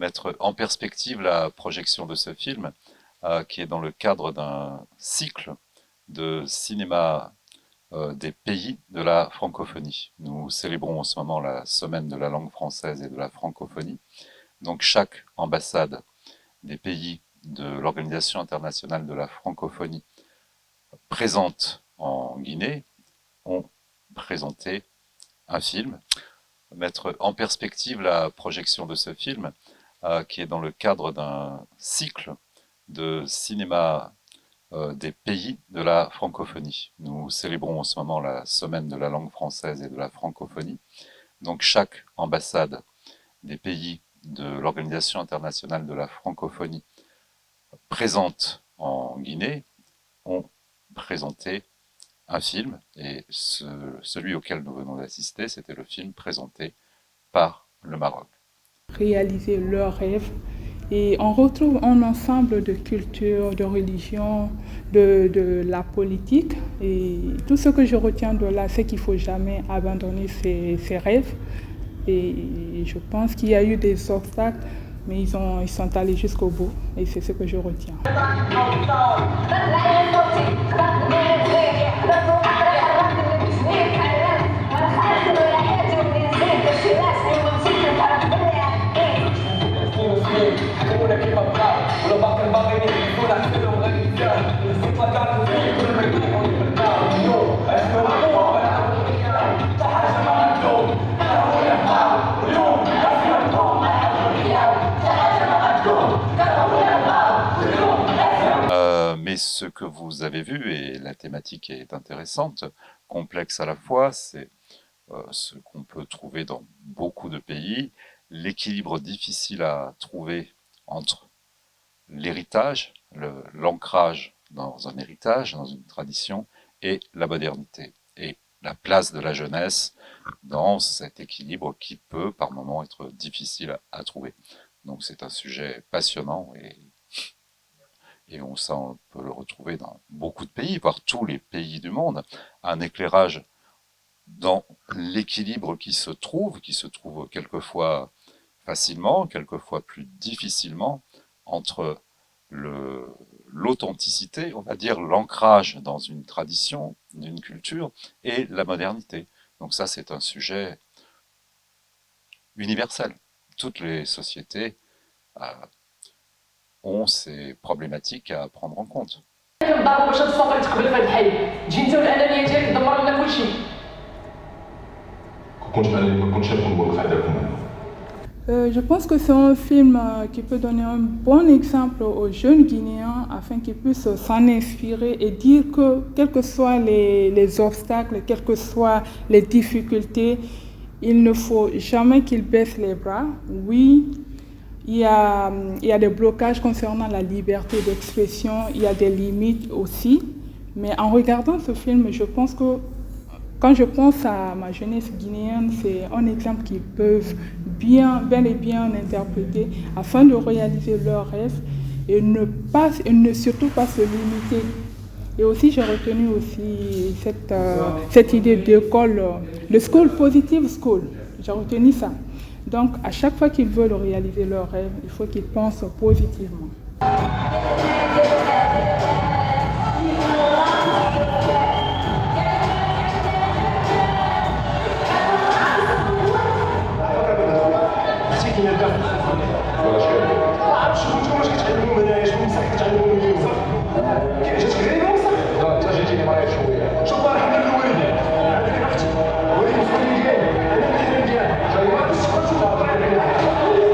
mettre en perspective la projection de ce film, qui est dans le cadre d'un cycle de cinéma des pays de la francophonie. Nous célébrons en ce moment la semaine de la langue française et de la francophonie. Donc chaque ambassade des pays de l'Organisation internationale de la francophonie présente en Guinée ont présenté un film. Mettre en perspective la projection de ce film, qui est dans le cadre d'un cycle de cinéma des pays de la francophonie. Nous célébrons en ce moment la semaine de la langue française et de la francophonie. Donc chaque ambassade des pays de l'Organisation internationale de la francophonie présente en Guinée ont présenté un film, et celui auquel nous venons d'assister, c'était le film présenté par le Maroc. Réaliser leurs rêves, et on retrouve un ensemble de cultures, de religions, de la politique, et tout ce que je retiens de là, c'est qu'il ne faut jamais abandonner ses rêves, et je pense qu'il y a eu des obstacles, mais ils sont allés jusqu'au bout, et c'est ce que je retiens. Mais ce que vous avez vu, et la thématique est intéressante, complexe à la fois, c'est ce qu'on peut trouver dans beaucoup de pays, l'équilibre difficile à trouver entre l'héritage, l'ancrage dans un héritage, dans une tradition, et la modernité, et la place de la jeunesse dans cet équilibre qui peut par moments être difficile à trouver. Donc c'est un sujet passionnant, et ça on peut le retrouver dans beaucoup de pays, voire tous les pays du monde, un éclairage dans l'équilibre qui se trouve quelquefois facilement, quelquefois plus difficilement, entre l'authenticité, on va dire l'ancrage dans une tradition, d'une culture, et la modernité. Donc ça, c'est un sujet universel. Toutes les sociétés ont ces problématiques à prendre en compte. Je pense que c'est un film qui peut donner un bon exemple aux jeunes Guinéens afin qu'ils puissent s'en inspirer et dire que, quels que soient les obstacles, quelles que soient les difficultés, il ne faut jamais qu'ils baissent les bras. Oui, il y a des blocages concernant la liberté d'expression, il y a des limites aussi. Mais en regardant ce film, je pense que quand je pense à ma jeunesse guinéenne, c'est un exemple qu'ils peuvent bel et bien interpréter afin de réaliser leurs rêves et ne surtout pas se limiter. Et aussi, j'ai retenu aussi cette idée d'école, de school, positive school. J'ai retenu ça. Donc, à chaque fois qu'ils veulent réaliser leurs rêves, il faut qu'ils pensent positivement.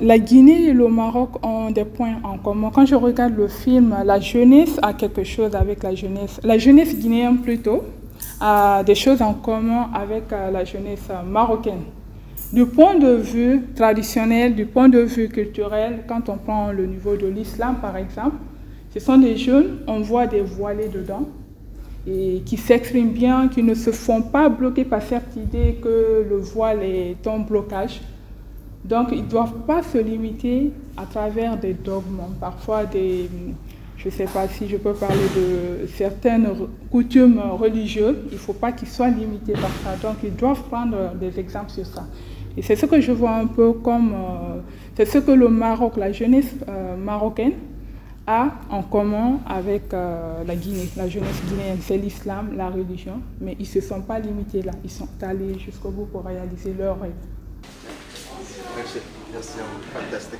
La Guinée et le Maroc ont des points en commun. Quand je regarde le film, la jeunesse a quelque chose avec la jeunesse guinéenne plutôt, a des choses en commun avec la jeunesse marocaine. Du point de vue traditionnel, du point de vue culturel, quand on prend le niveau de l'islam par exemple, ce sont des jeunes, on voit des voilés dedans, et qui s'expriment bien, qui ne se font pas bloquer par cette idée que le voile est un blocage. Donc, ils ne doivent pas se limiter à travers des dogmes, parfois je ne sais pas si je peux parler de certaines coutumes religieuses, il ne faut pas qu'ils soient limités par ça. Donc, ils doivent prendre des exemples sur ça. Et c'est ce que je vois un peu comme, c'est ce que le Maroc, la jeunesse marocaine a en commun avec la Guinée, la jeunesse guinéenne. C'est l'islam, la religion, mais ils ne se sont pas limités là, ils sont allés jusqu'au bout pour réaliser leurs rêves. Merci à vous, fantastique.